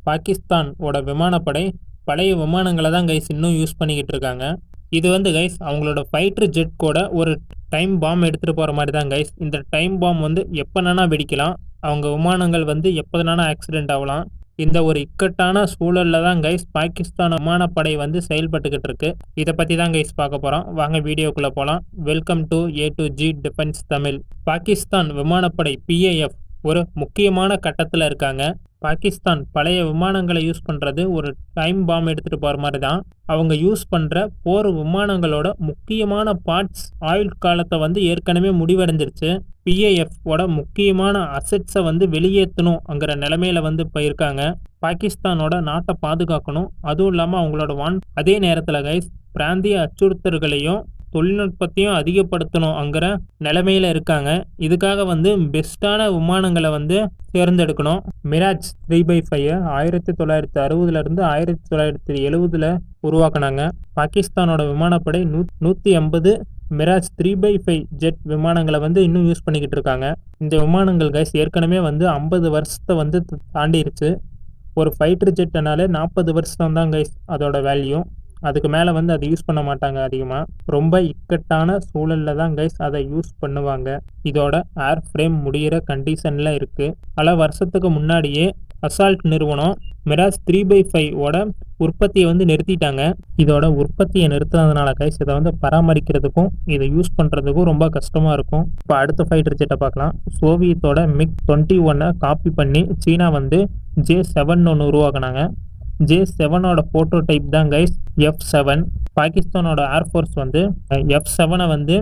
பாகிஸ்தானோட விமானப்படை பழைய விமானங்களை தான் கைஸ் இன்னும் யூஸ் பண்ணிக்கிட்டு இருக்காங்க. இது வந்து கைஸ் அவங்களோட ஃபைட்டர் ஜெட் கூட ஒரு டைம் பாம் எடுத்துகிட்டு போகிற மாதிரி தான் கைஸ். இந்த டைம் பாம் வந்து எப்போனா வெடிக்கலாம், அவங்க விமானங்கள் வந்து எப்போதுனா ஆக்சிடென்ட் ஆகலாம். இந்த ஒரு இக்கட்டான சூழலில் தான் கைஸ் பாகிஸ்தான் விமானப்படை வந்து செயல்பட்டுக்கிட்டு இருக்கு. இதை பற்றி தான் கைஸ் பார்க்க போகிறோம். வாங்க வீடியோக்குள்ளே போகலாம். Welcome to A to G defence Tamil. Pakistan விமானப்படை PAF ஒரு முக்கியமான கட்டத்தில் இருக்காங்க. பாகிஸ்தான் பழைய விமானங்களை யூஸ் பண்ணுறது ஒரு டைம் பாம் எடுத்துகிட்டு போகிற மாதிரி தான். அவங்க யூஸ் பண்ணுற போர் விமானங்களோட முக்கியமான பார்ட்ஸ் ஆயுள் காலத்தை வந்து ஏற்கனவே முடிவடைஞ்சிருச்சு. PAF ஓட முக்கியமான அசெட்ஸை வந்து வெளியேற்றணுங்கிற நிலைமையில வந்து போயிருக்காங்க. பாகிஸ்தானோட நாட்டை பாதுகாக்கணும், அதுவும் இல்லாமல் அவங்களோட அதே நேரத்தில் கைஸ் பிராந்திய அச்சுறுத்தல்களையும் தொழில்நுட்பத்தையும் அதிகப்படுத்தணுங்கிற நிலைமையில இருக்காங்க. இதுக்காக வந்து பெஸ்ட்டான விமானங்களை வந்து தேர்ந்தெடுக்கணும். மிராஜ் 3/5 1960 1970 உருவாக்குனாங்க. பாகிஸ்தானோட விமானப்படை 180 மிராஜ் 3/5 ஜெட் விமானங்களை வந்து இன்னும் யூஸ் பண்ணிக்கிட்டு இருக்காங்க. இந்த விமானங்கள் கைஸ் ஏற்கனவே வந்து 50 வருஷத்தை வந்து தாண்டிருச்சு. ஒரு ஃபைட்டர் ஜெட்னாலே 40 வருஷம் தான் கைஸ் அதோட வேல்யூ. அதுக்கு மேலே வந்து அதை யூஸ் பண்ண மாட்டாங்க அதிகமாக. ரொம்ப இக்கட்டான சூழலில் தான் கைஸ் அதை யூஸ் பண்ணுவாங்க. இதோட ஏர் ஃப்ரேம் முடிகிற கண்டிஷனில் இருக்குது. பல வருஷத்துக்கு முன்னாடியே அசால்ட் நிறுவனம் மிராஜ் 3/5 உற்பத்தியை வந்து நிறுத்திட்டாங்க. இதோட உற்பத்தியை நிறுத்தினதுனால கைஸ் இதை வந்து பராமரிக்கிறதுக்கும் இதை யூஸ் பண்ணுறதுக்கும் ரொம்ப கஷ்டமாக இருக்கும். இப்போ அடுத்த ஃபைட்டர் ஜெட்டை பார்க்கலாம். சோவியத்தோட MiG-21 காப்பி பண்ணி சீனா வந்து J7 உருவாக்குனாங்க. J7 போட்டோ டைப் தான் கைஸ் F7. பாகிஸ்தானோட ஏர்ஃபோர்ஸ் வந்து F7 வந்து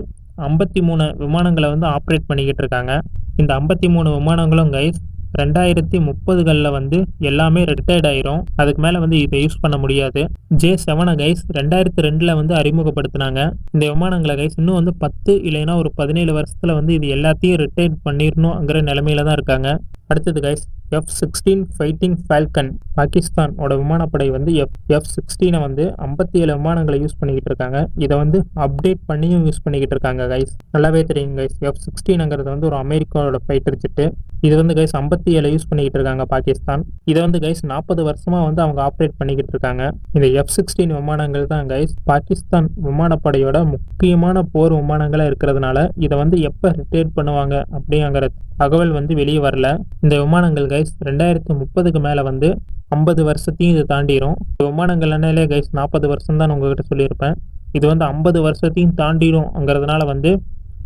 53 விமானங்களை வந்து ஆப்ரேட் பண்ணிக்கிட்டு இருக்காங்க. இந்த 53 விமானங்களும் கைஸ் 2030 வந்து எல்லாமே ரிட்டையர்ட் ஆயிரும். அதுக்கு மேலே வந்து இதை யூஸ் பண்ண முடியாது. J7 கைஸ் 2002 வந்து அறிமுகப்படுத்தினாங்க. இந்த விமானங்களை கைஸ் இன்னும் வந்து 10 இல்லைன்னா ஒரு 17 வருஷத்துல வந்து இது எல்லாத்தையும் ரிட்டையர்ட் பண்ணிடணுங்கிற நிலைமையில தான் இருக்காங்க. அடுத்தது கைஸ் F-16 ஃபைட்டிங் ஃபால்கன். பாகிஸ்தானோட விமானப்படை வந்து F-16 வந்து 57 விமானங்களை யூஸ் பண்ணிக்கிட்டு இருக்காங்க. இதை வந்து அப்டேட் பண்ணியும் யூஸ் பண்ணிக்கிட்டு இருக்காங்க கைஸ். நல்லாவே தெரியும் கைஸ் F-16 வந்து ஒரு அமெரிக்காவோட ஃபைட்டர் ஜெட்டு. இது வந்து கைஸ் 57 யூஸ் பண்ணிக்கிட்டு இருக்காங்க பாகிஸ்தான். இதை வந்து கைஸ் 40 வருஷமா வந்து அவங்க ஆப்ரேட் பண்ணிக்கிட்டு இருக்காங்க. இந்த F-16 விமானங்கள் தான் கைஸ் பாகிஸ்தான் விமானப்படையோட முக்கியமான போர் விமானங்களாக இருக்கிறதுனால இதை வந்து எப்போ ரிட்டையர்ட் பண்ணுவாங்க அப்படிங்கிற தகவல் வந்து வெளியே வரல. இந்த விமானங்கள் கைஸ் 2030 மேலே வந்து 50 வருஷத்தையும் இது தாண்டிடும். விமானங்கள்னாலே கைஸ் 40 வருஷம் தான் உங்ககிட்ட சொல்லியிருப்பேன். இது வந்து 50 வருஷத்தையும் தாண்டிடும்ங்கிறதுனால வந்து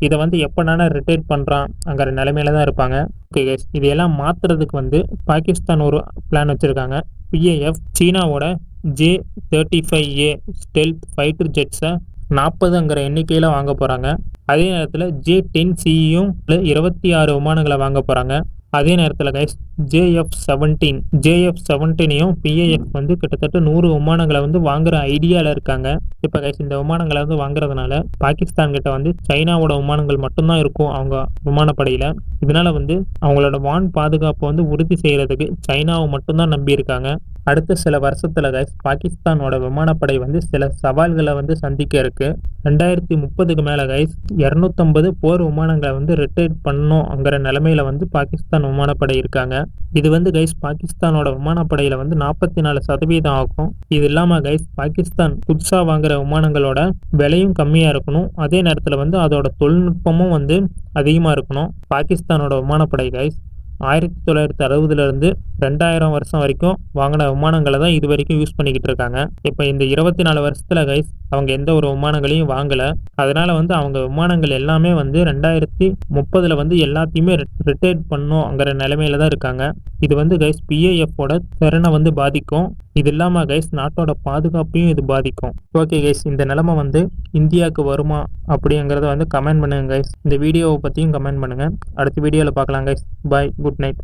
இதை வந்து எப்போனால ரிட்டையர்ட் பண்ணுறாங்கிற நிலைமையில தான் இருப்பாங்க. ஓகே கைஸ், இதையெல்லாம் மாற்றுறதுக்கு வந்து பாகிஸ்தான் ஒரு பிளான் வச்சுருக்காங்க. PAF சீனாவோட J-35A ஸ்டெல்த் ஃபைட்டர் ஜெட்ஸை 40ங்கிற எண்ணிக்கையில் வாங்க போகிறாங்க. அதே நேரத்தில் J-10Cயும் 26 விமானங்களை வாங்க போகிறாங்க. அதே நேரத்தில் கைஸ் JF-17 PAF வந்து கிட்டத்தட்ட 100 விமானங்களை வந்து வாங்குற ஐடியாவில் இருக்காங்க. இப்போ கைஸ் இந்த விமானங்களை வந்து வாங்குறதுனால பாகிஸ்தான் கிட்ட வந்து சைனாவோட விமானங்கள் மட்டும்தான் இருக்கும் அவங்க விமானப்படையில். இதனால வந்து அவங்களோட வான் பாதுகாப்பை வந்து உறுதி செய்கிறதுக்கு சைனாவை மட்டும்தான் நம்பி இருக்காங்க. அடுத்த சில வருஷத்துல கைஸ் பாகிஸ்தானோட விமானப்படை வந்து சில சவால்களை வந்து சந்திக்க இருக்கு. 2030 மேலே கைஸ் 250 போர் விமானங்களை வந்து ரிட்டையர்ட் பண்ணணுங்கிற நிலைமையில வந்து பாகிஸ்தான் விமானப்படை இருக்காங்க. இது வந்து கைஸ் பாகிஸ்தானோட விமானப்படையில வந்து 44% ஆகும். இது இல்லாமல் கைஸ் பாகிஸ்தான் புதுசாக வாங்குற விமானங்களோட விலையும் கம்மியாக இருக்கணும். அதே நேரத்தில் வந்து அதோட தொழில்நுட்பமும் வந்து அதிகமாக இருக்கணும். பாகிஸ்தானோட விமானப்படை கைஸ் 1960 2000 வருஷம் வரைக்கும் வாங்கின விமானங்களை தான் இது வரைக்கும் யூஸ் பண்ணிக்கிட்டு இருக்காங்க. இப்போ இந்த 24 வருஷத்துல கைஸ் அவங்க எந்த ஒரு விமானங்களையும் வாங்கலை. அதனால வந்து அவங்க விமானங்கள் எல்லாமே வந்து 2030 வந்து எல்லாத்தையுமே ரிட்டையர்ட் பண்ணுங்கிற நிலைமையில தான் இருக்காங்க. இது வந்து கைஸ் PAFஓட திறனை வந்து பாதிக்கும். இது இல்லாமல் கைஸ் நாட்டோட பாதுகாப்பையும் இது பாதிக்கும். ஓகே கைஸ், இந்த நிலைமை வந்து இந்தியாவுக்கு வருமா அப்படிங்கிறத வந்து கமெண்ட் பண்ணுங்க கைஸ். இந்த வீடியோவை பற்றியும் கமெண்ட் பண்ணுங்கள். அடுத்த வீடியோவில் பார்க்கலாம் கைஸ். பாய், குட் நைட்.